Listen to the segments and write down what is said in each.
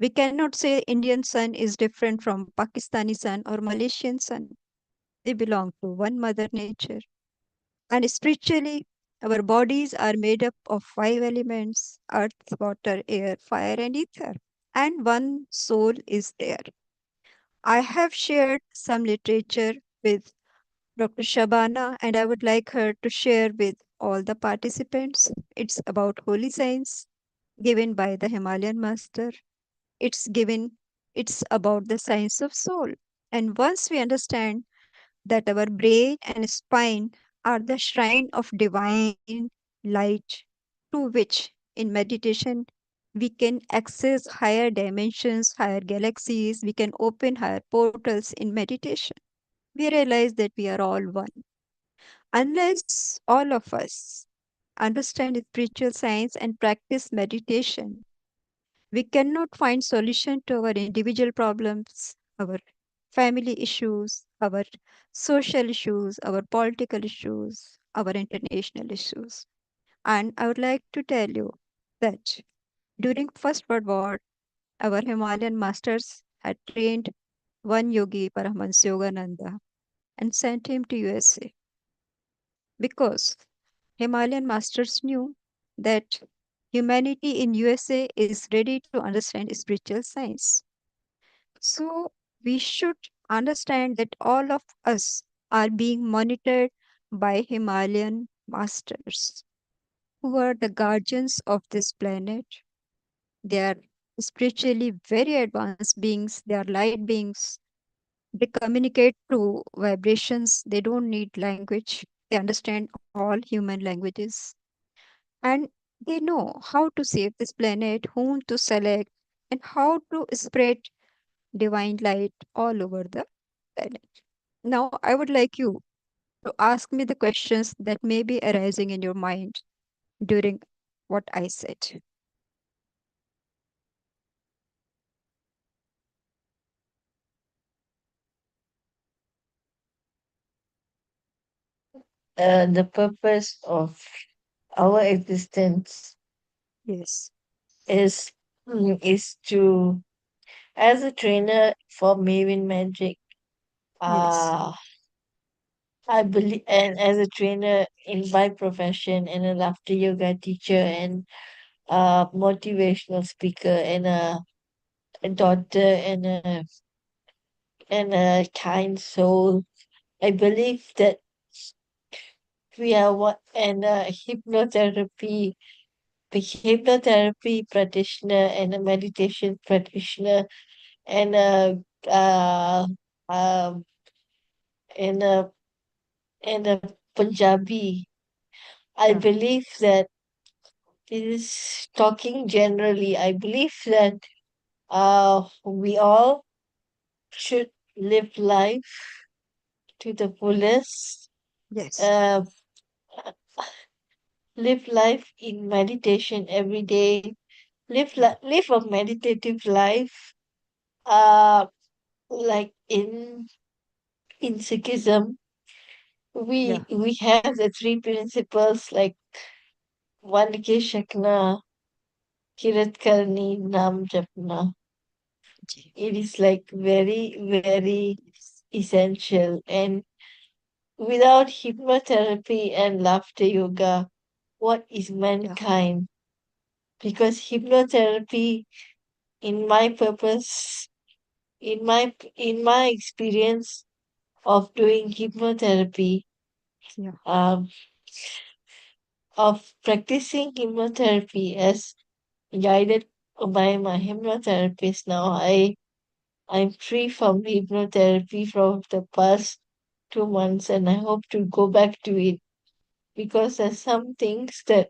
We cannot say Indian sun is different from Pakistani sun or Malaysian sun. They belong to one Mother Nature. And spiritually, our bodies are made up of five elements: earth, water, air, fire, and ether. And one soul is there. I have shared some literature with Dr. Shabana, and I would like her to share with all the participants. It's about holy science given by the Himalayan master. It's given, it's about the science of soul. And once we understand that our brain and spine are the shrine of divine light to which in meditation we can access higher dimensions, higher galaxies, we can open higher portals in meditation. We realize that we are all one. Unless all of us understand spiritual science and practice meditation, we cannot find solution to our individual problems, our family issues, our social issues, our political issues, our international issues. And I would like to tell you that during First World War, our Himalayan masters had trained one yogi, Paramahansa Yogananda, and sent him to USA because Himalayan masters knew that humanity in USA is ready to understand spiritual science. So we should understand that all of us are being monitored by Himalayan masters who are the guardians of this planet. They are spiritually very advanced beings, they are light beings. They communicate through vibrations, they don't need language, they understand all human languages, and they know how to save this planet, whom to select, and how to spread divine light all over the planet. Now, I would like you to ask me the questions that may be arising in your mind during what I said. The purpose of our existence Yes, is is to, as a trainer for Maven Magic, yes, uh I believe, and as a trainer in my profession, and a laughter yoga teacher, and a motivational speaker, and a daughter, and a kind soul. I believe that we are what, and a hypnotherapy practitioner, and a meditation practitioner, and uh, um, and a and a Punjabi. I yeah, believe that it is talking generally. I believe that we all should live life to the fullest. yes, Uh, live life in meditation every day. yeah, Live a meditative life. Uh, like in Sikhism, yeah, we have the three principles like Vanike Shakna, Kirat Karni, Nam Japna. ji, It is like very, very yes, essential. And without hypnotherapy and laughter yoga, what is yeah, mankind? Because hypnotherapy, in my purpose, in my experience of doing hypnotherapy, yeah, um, of practicing hypnotherapy as guided by my hypnotherapist now, I'm free from hypnotherapy from the past 2 months, and I hope to go back to it because there's some things that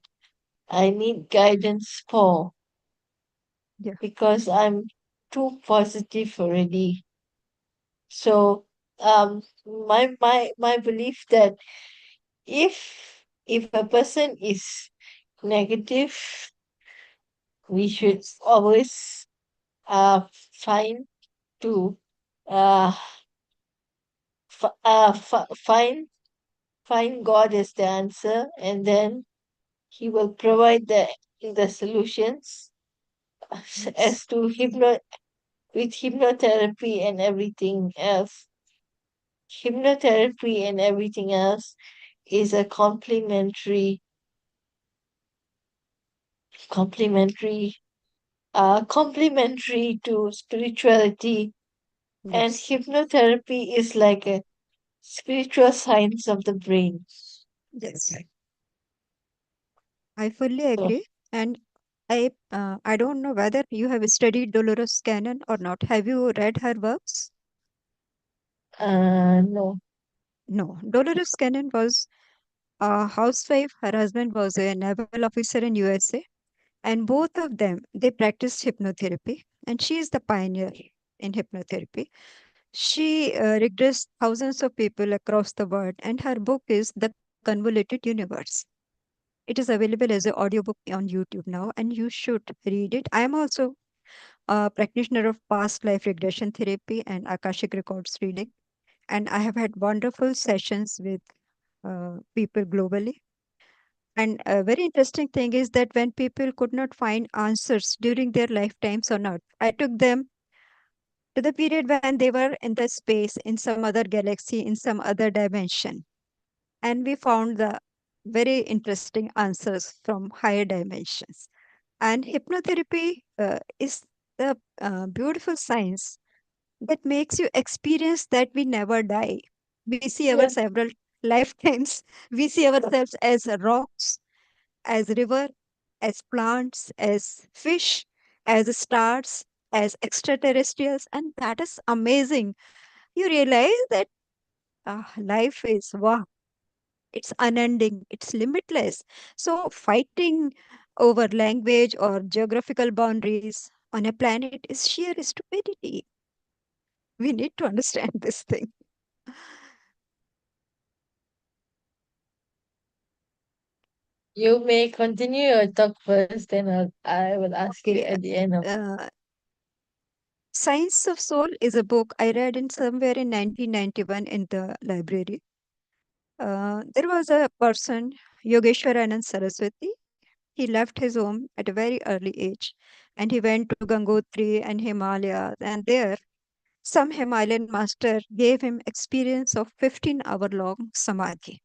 I need guidance for yeah, because I'm too positive already. So my belief that if a person is negative, we should yes, always find to uh, find God as the answer, and then He will provide the solutions. as Yes. to with hypnotherapy and everything else. Hypnotherapy and everything else is a complementary, complementary to spirituality. And Yes. hypnotherapy is like a spiritual science of the brain. Yes. I fully So, agree. And I don't know whether you have studied Dolores Cannon or not. Have you read her works? no. No. Dolores Cannon was a housewife. Her husband was a naval officer in USA, and both of them they practiced hypnotherapy. And she is the pioneer in hypnotherapy. She regressed thousands of people across the world, and her book is The Convoluted Universe. It is available as an audiobook on YouTube now, and you should read it. I am also a practitioner of past life regression therapy and Akashic Records reading, and I have had wonderful sessions with people globally. And a very interesting thing is that when people could not find answers during their lifetimes on Earth, I took them to the period when they were in the space, in some other galaxy, in some other dimension. And we found the very interesting answers from higher dimensions. And hypnotherapy is the beautiful science that makes you experience that we never die. We see our Yeah, several lifetimes. We see ourselves as rocks, as river, as plants, as fish, as stars, as extraterrestrials, and that is amazing. You realize that life is wow, it's unending, it's limitless. So fighting over language or geographical boundaries on a planet is sheer stupidity. We need to understand this thing. you may continue your talk first, then I will ask you Okay. at the end of. Uh, Science of Soul is a book I read in somewhere in 1991 in the library. There was a person, Yogeshwaranand Saraswati. He left his home at a very early age and he went to Gangotri and Himalayas. And there, some Himalayan master gave him experience of 15-hour long samadhi.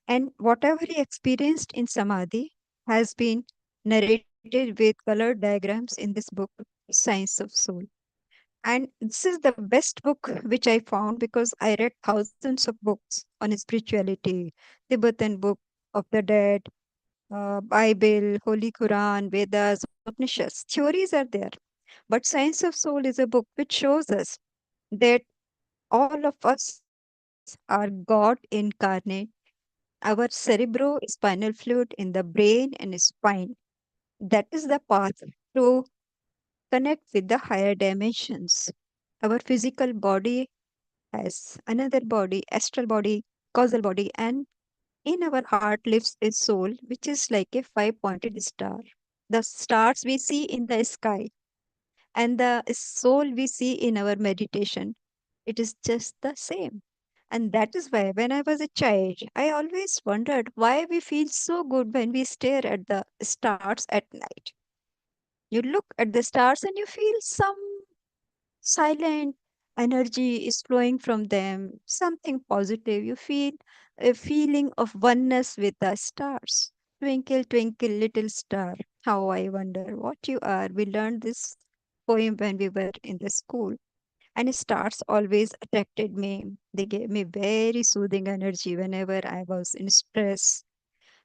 And whatever he experienced in samadhi has been narrated with colored diagrams in this book, Science of Soul. And this is the best book which I found because I read thousands of books on spirituality, Tibetan book of the dead, Bible, Holy Quran, Vedas, Upanishads. Theories are there. But Science of Soul is a book which shows us that all of us are God incarnate. Our cerebrospinal fluid in the brain and spine. That is the path to connect with the higher dimensions. Our physical body has another body, astral body, causal body, and in our heart lives a soul, which is like a five-pointed star. The stars we see in the sky and the soul we see in our meditation, it is just the same. And that is why, when I was a child, I always wondered why we feel so good when we stare at the stars at night. You look at the stars and you feel some silent energy is flowing from them, something positive. You feel a feeling of oneness with the stars. Twinkle, twinkle, little star, how I wonder what you are. We learned this poem when we were in the school. And stars always attracted me. They gave me very soothing energy whenever I was in stress.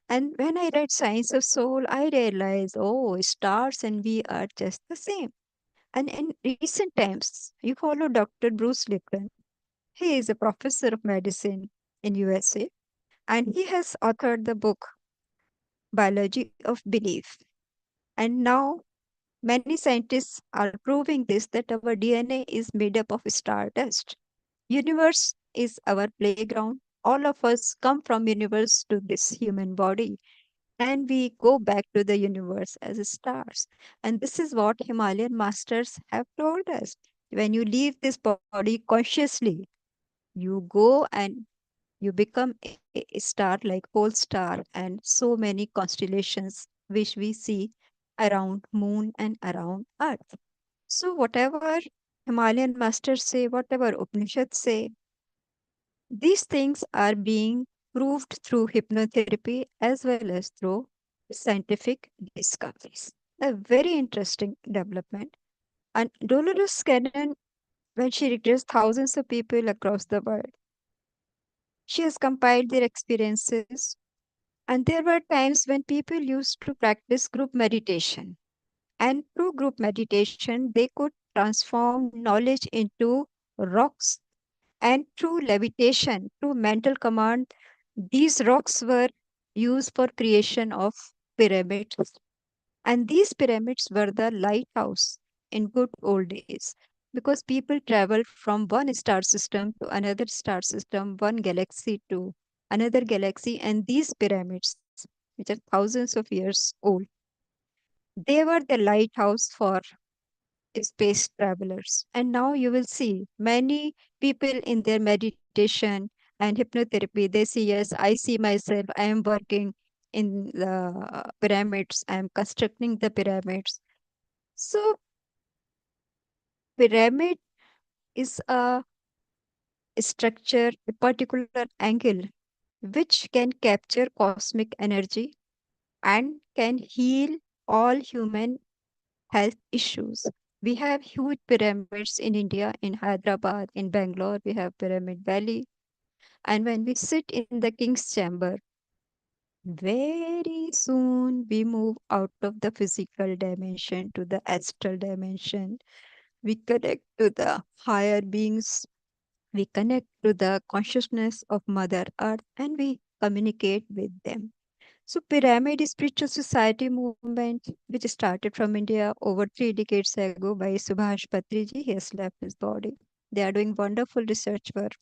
And when I read Science of Soul, I realized, oh, stars and we are just the same. And in recent times, you follow Dr. Bruce Lipton. He is a professor of medicine in USA, and he has authored the book Biology of Belief. And now many scientists are proving this that our DNA is made up of stardust. Universe is our playground. All of us come from universe to this human body and we go back to the universe as stars. And this is what Himalayan masters have told us. When you leave this body consciously, you go and you become a star like whole star and so many constellations which we see. around moon and around earth. So whatever Himalayan masters say, whatever Upanishads say, these things are being proved through hypnotherapy as well as through scientific discoveries. A very interesting development. And Dolores Cannon, when she recruits thousands of people across the world, she has compiled their experiences. And there were times when people used to practice group meditation. And through group meditation, they could transform knowledge into rocks. And through levitation, through mental command, these rocks were used for creation of pyramids. And these pyramids were the lighthouse in good old days because people traveled from one star system to another star system, one galaxy to another galaxy, and these pyramids, which are thousands of years old, they were the lighthouse for space travelers. And now you will see many people in their meditation and hypnotherapy, they see, yes, I see myself, I am working in the pyramids, I am constructing the pyramids. So, pyramid is a structure, a particular angle which can capture cosmic energy and can heal all human health issues. We have huge pyramids in India, in Hyderabad, in Bangalore, we have Pyramid Valley. And when we sit in the king's chamber, very soon we move out of the physical dimension to the astral dimension. We connect to the higher beings, we connect to the consciousness of Mother Earth, and we communicate with them. So, Pyramid Spiritual Society movement, which started from India over 3 decades ago by Subhash Patriji, he has left his body. They are doing wonderful research work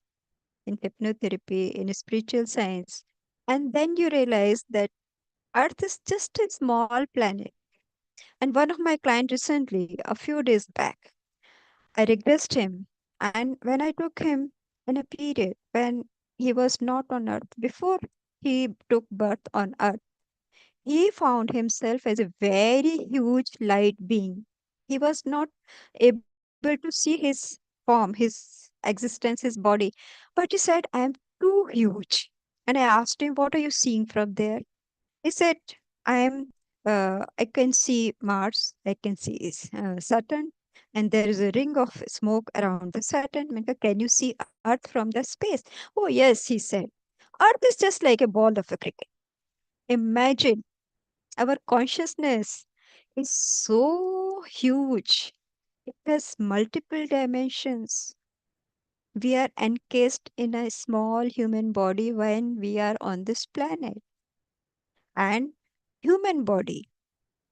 in hypnotherapy, in spiritual science. And then you realize that Earth is just a small planet. And one of my clients recently, a few days back, I regressed him. And when I took him in a period when he was not on Earth, before he took birth on Earth, he found himself as a very huge light being. He was not able to see his form, his existence, his body. But he said, I am too huge. And I asked him, what are you seeing from there? He said, I can see Mars, I can see Saturn, and there is a ring of smoke around the Saturn. Main kaha, can you see Earth from the space? Oh, yes, he said. Earth is just like a ball of a cricket. Imagine our consciousness is so huge. It has multiple dimensions. We are encased in a small human body when we are on this planet. And human body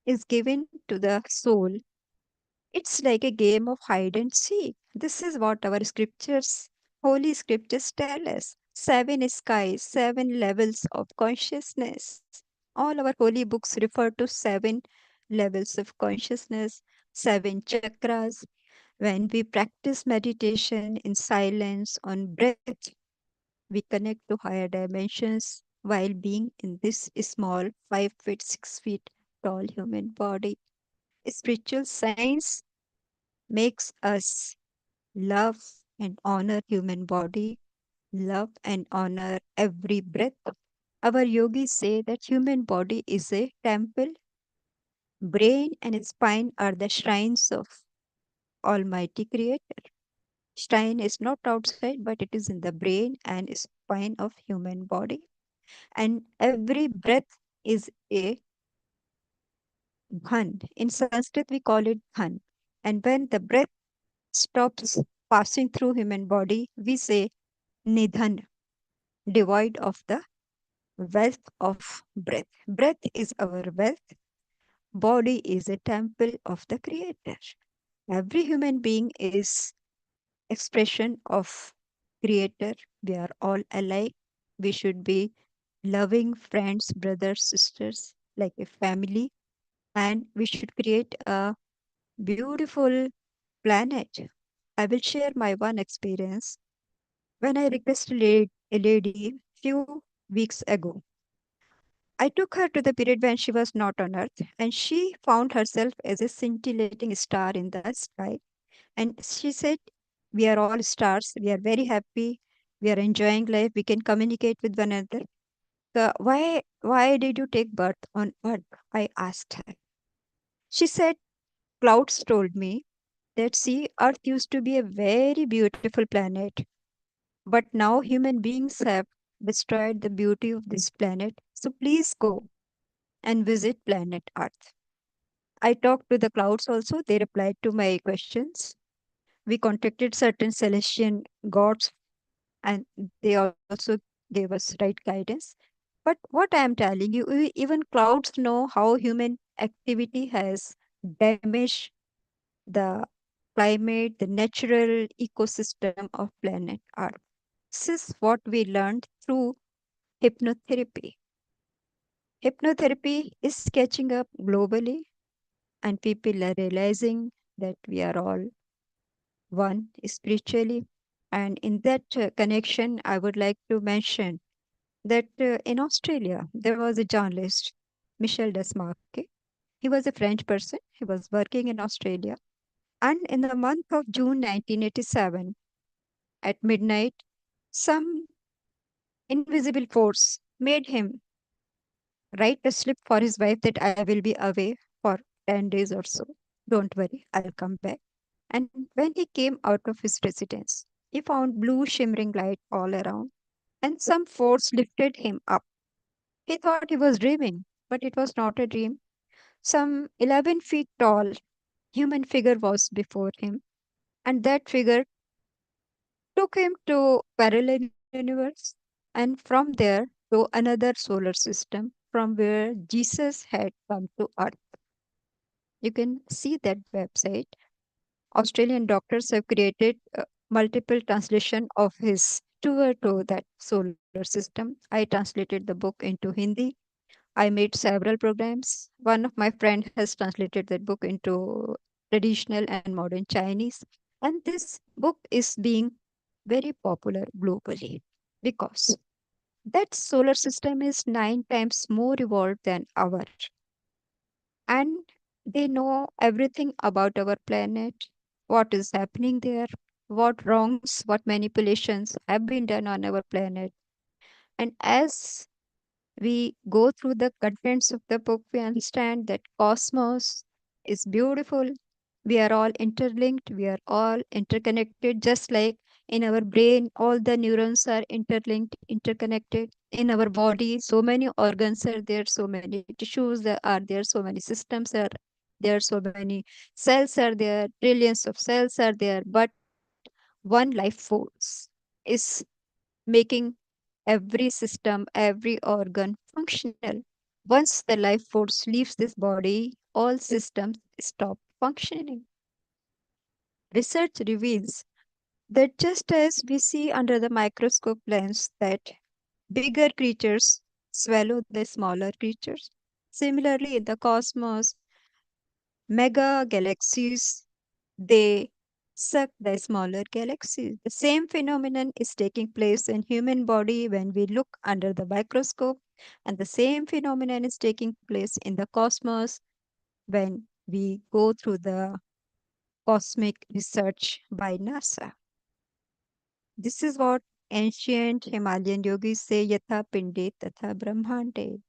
is given to the soul. It's like a game of hide and seek. This is what our scriptures, holy scriptures tell us. Seven skies, seven levels of consciousness. All our holy books refer to seven levels of consciousness, seven chakras. When we practice meditation in silence on breath, we connect to higher dimensions while being in this small 5 feet, 6 feet tall human body. Spiritual science makes us love and honor human body, love and honor every breath. Our yogis say that human body is a temple, brain and spine are the shrines of Almighty Creator. Shrine is not outside, but it is in the brain and spine of human body. And every breath is a dhan. In Sanskrit, we call it dhan. And when the breath stops passing through human body, we say nidhan, devoid of the wealth of breath. Breath is our wealth. Body is a temple of the Creator. Every human being is expression of Creator. We are all alike. We should be loving friends, brothers, sisters, like a family, and we should create a beautiful planet. I will share my one experience. When I requested a lady few weeks ago, I took her to the period when she was not on Earth, and she found herself as a scintillating star in the sky. And she said, "We are all stars. We are very happy. We are enjoying life. We can communicate with one another. Why did you take birth on Earth?" I asked her. She said, "Clouds told me that, see, Earth used to be a very beautiful planet, but now human beings have destroyed the beauty of this planet. So please go and visit planet Earth." I talked to the clouds also. They replied to my questions. We contacted certain celestial gods, and they also gave us right guidance. But what I am telling you, even clouds know how human activity has damaged the climate, the natural ecosystem of planet Earth. This is what we learned through hypnotherapy. Hypnotherapy is catching up globally, and people are realizing that we are all one spiritually. And in that connection, I would like to mention that in Australia, there was a journalist, Michel Desmarques. He was a French person. He was working in Australia. And in the month of June 1987, at midnight, some invisible force made him write a slip for his wife that I will be away for 10 days or so. Don't worry, I'll come back. And when he came out of his residence, he found blue shimmering light all around, and some force lifted him up. He thought he was dreaming, but it was not a dream. Some 11 feet tall human figure was before him, and that figure took him to parallel universe, and from there to another solar system from where Jesus had come to Earth. You can see that website. Australian doctors have created multiple translation of his tour to that solar system. I translated the book into Hindi. I made several programs. One of my friend has translated that book into traditional and modern Chinese. And this book is being very popular globally because that solar system is 9 times more evolved than ours. And they know everything about our planet, what is happening there, what wrongs, what manipulations have been done on our planet. And as we go through the contents of the book, we understand that cosmos is beautiful. We are all interlinked, we are all interconnected, just like in our brain, all the neurons are interlinked, interconnected. In our body, so many organs are there, so many tissues are there, so many systems are there, so many cells are there, trillions of cells are there, but one life force is making every system, every organ functional. Once the life force leaves this body, all systems stop functioning. Research reveals that just as we see under the microscope lens that bigger creatures swallow the smaller creatures, similarly in the cosmos, mega galaxies they suck the smaller galaxies. The same phenomenon is taking place in human body when we look under the microscope, and the same phenomenon is taking place in the cosmos when we go through the cosmic research by NASA. This is what ancient Himalayan yogis say, yatha pinde tatha brahmande.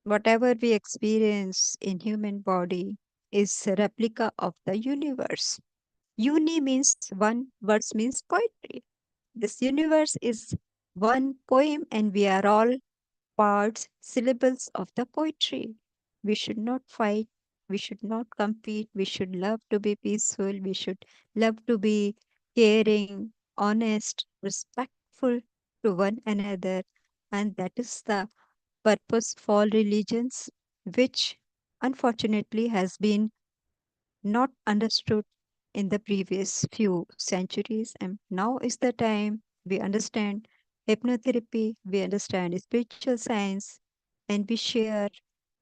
Whatever we experience in human body is a replica of the universe. Uni means one, words means poetry. This universe is one poem, and we are all parts, syllables of the poetry. We should not fight. We should not compete. We should love to be peaceful. We should love to be caring, honest, respectful to one another. And that is the purpose of all religions, which unfortunately has been not understood in the previous few centuries. And now is the time we understand hypnotherapy, we understand spiritual science, and we share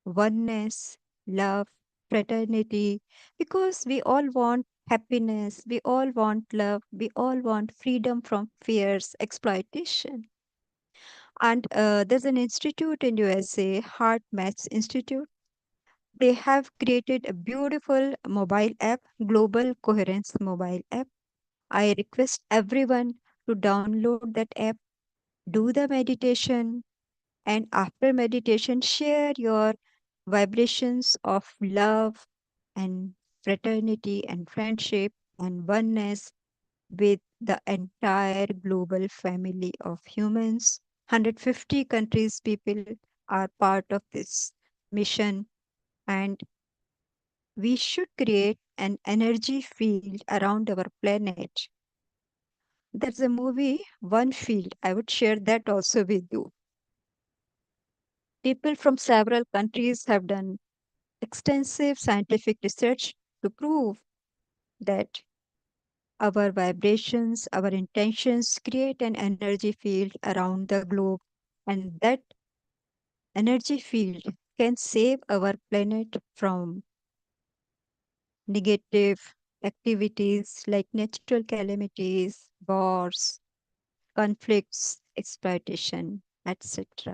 oneness, love, fraternity, because we all want happiness, we all want love, we all want freedom from fears, exploitation. And there's an institute in USA, Heart Maths Institute. They have created a beautiful mobile app, Global Coherence mobile app. I request everyone to download that app, do the meditation, and after meditation, share your vibrations of love and fraternity and friendship and oneness with the entire global family of humans. 150 countries people are part of this mission, and we should create an energy field around our planet. There's a movie, One Field. I would share that also with you. People from several countries have done extensive scientific research to prove that our vibrations, our intentions create an energy field around the globe, and that energy field can save our planet from negative activities like natural calamities, wars, conflicts, exploitation, etc.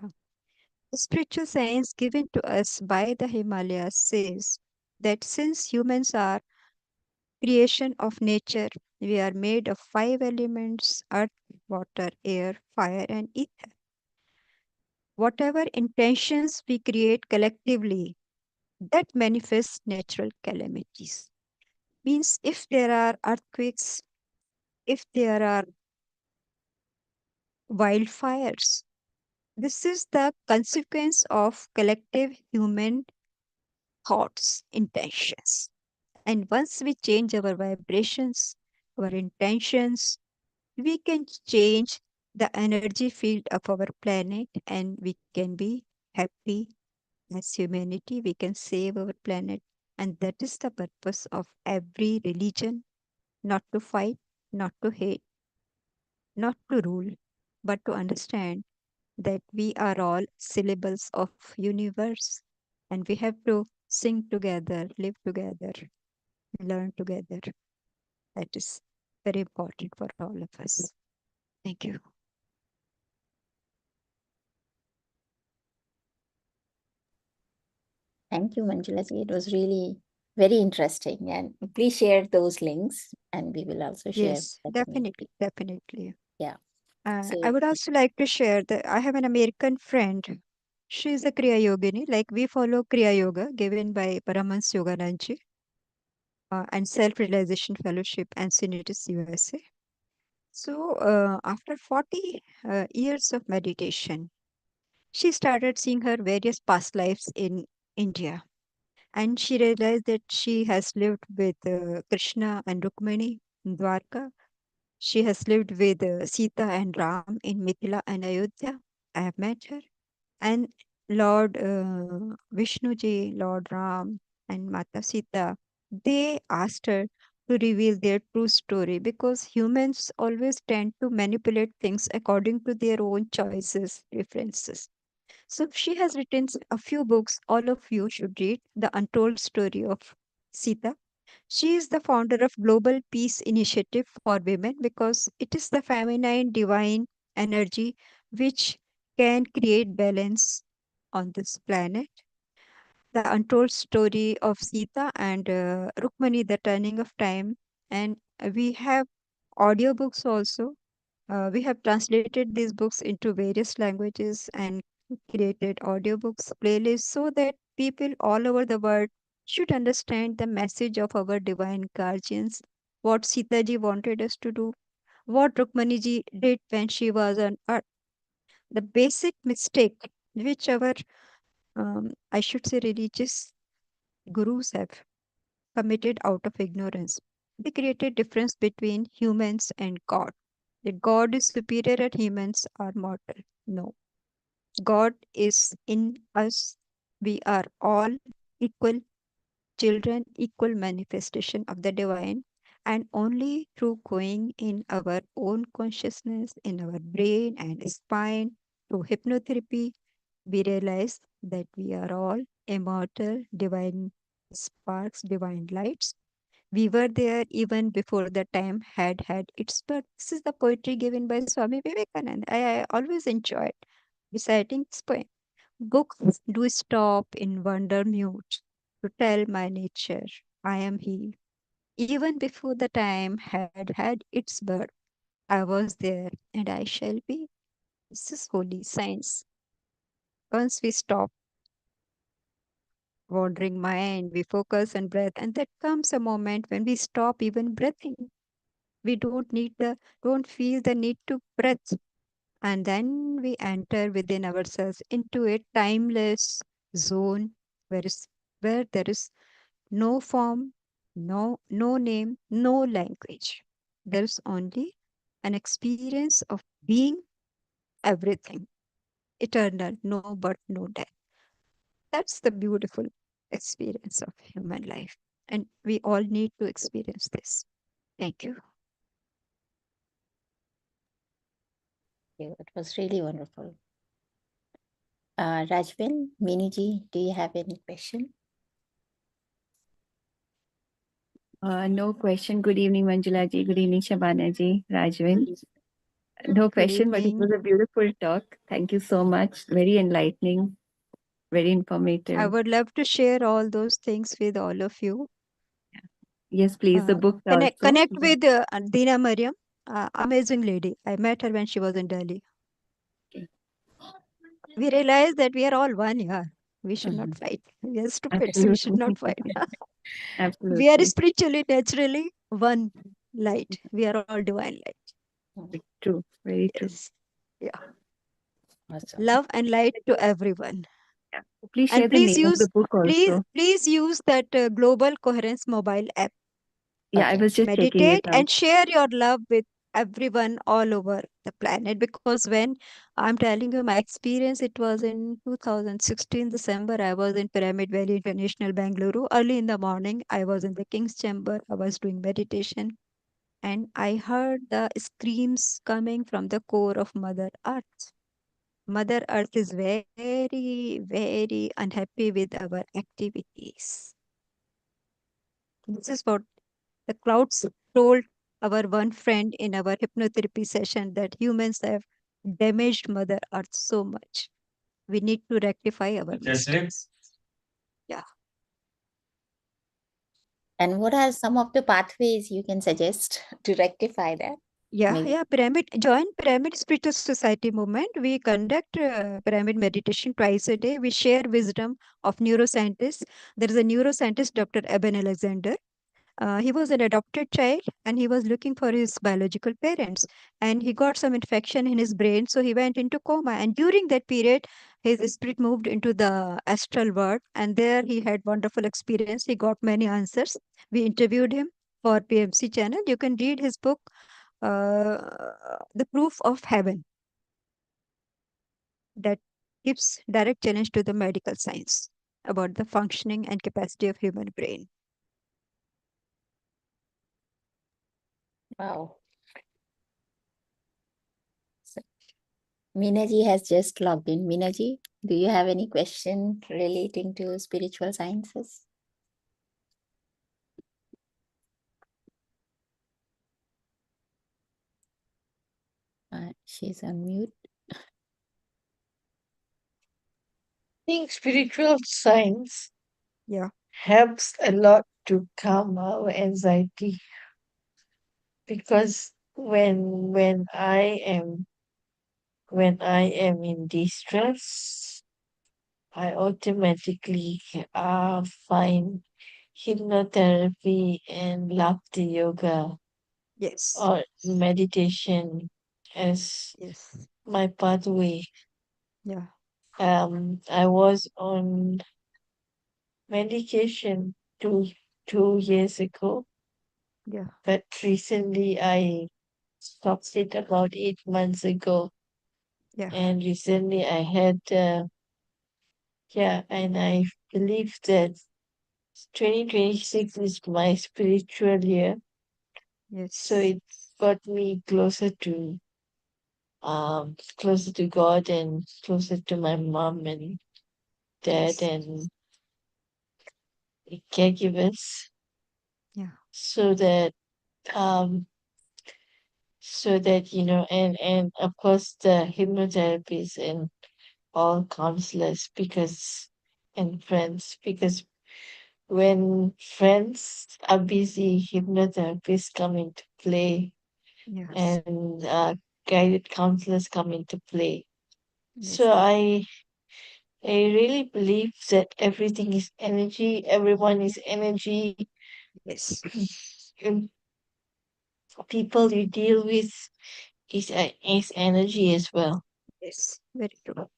Spiritual science given to us by the Himalayas says that since humans are creation of nature, we are made of five elements: earth, water, air, fire, and ether. Whatever intentions we create collectively, that manifests natural calamities. Means if there are earthquakes, if there are wildfires, this is the consequence of collective human thoughts, intentions. And once we change our vibrations, our intentions, we can change the energy field of our planet and we can be happy as humanity. We can save our planet. And that is the purpose of every religion, not to fight, not to hate, not to rule, but to understand that we are all syllables of universe and we have to sing together, live together, learn together. That is very important for all of us. Thank you. Thank you, Manjula ji. It was really very interesting. And please share those links and we will also share with Yes, the definitely, community. definitely. Yeah. I So, would also like to share that I have an American friend. She is a Kriya Yogini. Like we follow Kriya Yoga given by Paramans Yogananji and Self Realization Fellowship and Synetis USA. So after 40 years of meditation, she started seeing her various past lives in India. And she realized that she has lived with Krishna and Rukmani in Dwarka. She has lived with Sita and Ram in Mithila and Ayodhya. I have met her. And Lord Vishnuji, Lord Ram, and Mata Sita, they asked her to reveal their true story because humans always tend to manipulate things according to their own choices, preferences. So she has written a few books. All of you should read The Untold Story of Sita. She is the founder of Global Peace Initiative for Women because it is the feminine divine energy which can create balance on this planet. The Untold Story of Sita and Rukmani, The Turning of Time. And we have audiobooks also. We have translated these books into various languages and created audiobooks, playlists so that people all over the world should understand the message of our divine guardians, what Sita ji wanted us to do, what Rukmani ji did when she was on earth. The basic mistake which our, I should say, religious gurus have committed out of ignorance. They created difference between humans and God. That God is superior and humans are mortal. No. God is in us. We are all equal children, equal manifestation of the divine. And only through going in our own consciousness, in our brain and spine, through hypnotherapy, we realize that we are all immortal, divine sparks, divine lights. We were there even before the time had its birth. This is the poetry given by Swami Vivekananda. I always enjoy it. reciting this poem. Books do stop in wonder mute to tell my nature I am he. Even before the time had had its birth, I was there and I shall be. This is holy science. Once we stop wandering mind, we focus on breath, and that comes a moment when we stop even breathing. We don't feel the need to breathe, and then we enter within ourselves into a timeless zone where where there is no form, no name, no language. There's only an experience of being everything, eternal, no birth, no death. That's the beautiful experience of human life. And we all need to experience this. Thank you. It was really wonderful. Rajvin, Miniji, do you have any question? No question. Good evening, Manjula ji. Good evening, Shabana ji, Rajvin. No Good question, but it evening. was a beautiful talk. Thank you so much. Very enlightening, very I informative. would love to share all those things with all of you. Yes, please. The books also. Connect with Dina Mariam, amazing lady. I met her when she was in Delhi. Okay. We realized that we are all one, yeah. We should not Mhm. fight. We are stupid, so we should Absolutely. not fight. We are Absolutely. spiritually, naturally one light. We are all divine light. True. Very true. Yes. Yeah. Awesome. Love and light to everyone. Yeah. Please share And the name of the book please, also. please use that Global Coherence mobile app. Yeah, I Okay. was just checking it Meditate out. and share your love with everyone all over the planet. Because when I'm telling you my experience, it was in 2016 December. I was in Pyramid Valley International, Bangalore. Early in the morning, I was in the King's Chamber. I was doing meditation, and I heard the screams coming from the core of Mother Earth. Mother Earth is very, very unhappy with our activities. This is what the clouds told our one friend in our hypnotherapy session, that humans have damaged Mother Earth so much. We need to rectify our mistakes. Yeah. And what are some of the pathways you can suggest to rectify that? Yeah, Maybe. yeah. Join Pyramid Spiritual Society movement. We conduct pyramid meditation twice a day. We share wisdom of neuroscientists. There is a neuroscientist, Dr. Eben Alexander. He was an adopted child and he was looking for his biological parents. And he got some infection in his brain, so he went into coma. And during that period, his spirit moved into the astral world, and there he had wonderful experience. He got many answers. We interviewed him for PMC channel. You can read his book, The Proof of Heaven, that gives direct challenge to the medical science about the functioning and capacity of human brain. Wow. So, Minaji has just logged in. Minaji, do you have any question relating to spiritual sciences? She's on mute. I think spiritual science Yeah. helps a lot to calm our anxiety because when I am in distress, I automatically find hypnotherapy and laughter yoga Yes. or meditation as Yes. my pathway. Yeah. I was on medication two years ago, Yeah. but recently I stopped it about 8 months ago. Yeah. And recently I had, and I believe that 2026 is my spiritual year. So Yes. it got me closer to God and closer to my mom and dad Yes. and caregivers Yeah. so that um and of course the hypnotherapists and all counselors and friends, because when friends are busy, hypnotherapists come into play, Yes. and guided counselors come into play. So Yes. I really believe that everything is energy, everyone is energy, Yes. and people you deal with is energy as well. Yes. Very true.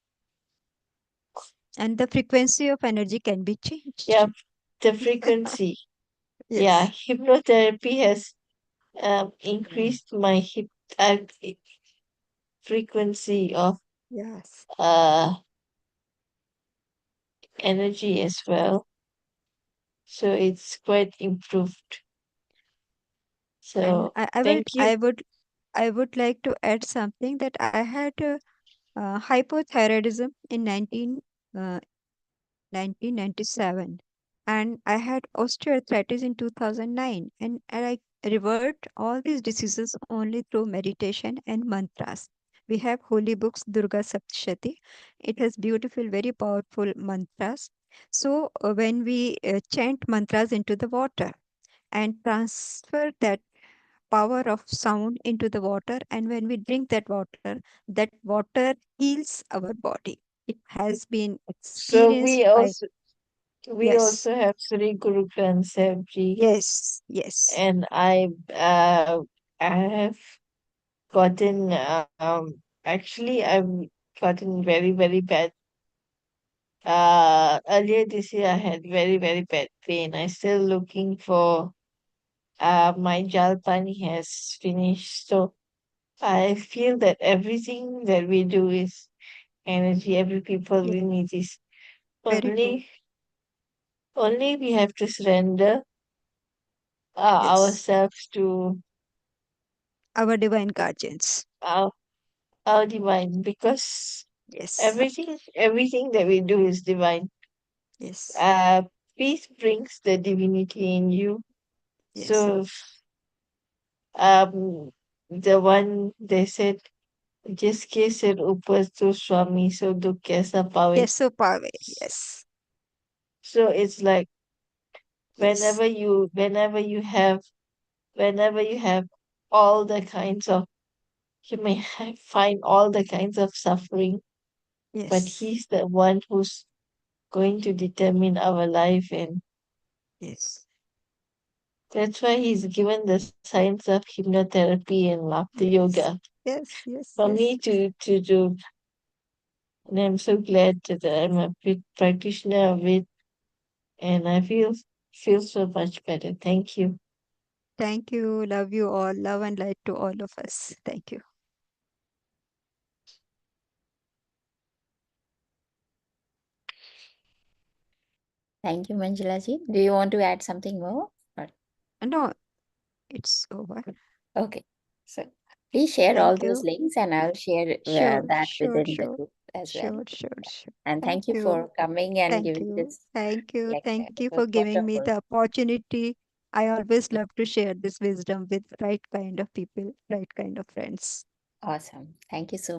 And the frequency of energy can be changed. Yeah, the frequency. Yeah, Yes. hypnotherapy has increased my frequency of Yes. uh energy as well. So it's quite improved. And So I will thank you. I would like to add something that I had hypothyroidism in 1997, and I had osteoarthritis in 2009, and I revert all these diseases only through meditation and mantras. We have holy books, Durga Saptashati. It has beautiful, very powerful mantras. So when we chant mantras into the water and transfer that power of sound into the water, and when we drink that water heals our body. It has been So experienced by. we Yes. also have Sri Guru Granth Sahib Ji, Yes. Yes. and I have gotten actually I've gotten very bad. Earlier this year I had very bad pain. I still looking for my jalpani has finished. So I feel that everything that we do is energy. Every people Yes. we need is Very true. only only we have to surrender Yes. ourselves to Our divine guardians. our, our divine, because Yes. everything that we do is divine. Yes. Uh, Peace brings the divinity in you. Yes. So um, the one they said, जिसके सिर ऊपर तो स्वामी so दुख कैसा पावे. Yes. So power. Yes. So it's like Yes. whenever you have all the kinds of, you may find all the kinds of suffering, but Yes. he's the one who's going to determine our life, and Yes. that's why he's given the science of hypnotherapy and laughter Yes. yoga Yes. Yes. for Yes. me to do. And I'm so glad that I'm a big practitioner of it, and I feel so much better. Thank you. Thank you. Love you all. Love and light to all of us. Thank you. Thank you, Manjula ji. Do you want to add something more? No, it's over. Okay. So please share all Thank those you. links and I'll share Sure. that Sure. within the Sure. group as well. Sure. Sure. Sure. And Thank thank you you. for coming and Thank giving you. this Thank you. lecture. Thank It you was for giving me wonderful. the opportunity. I always love to share this wisdom with right kind of people, right kind of friends. Awesome. Thank you so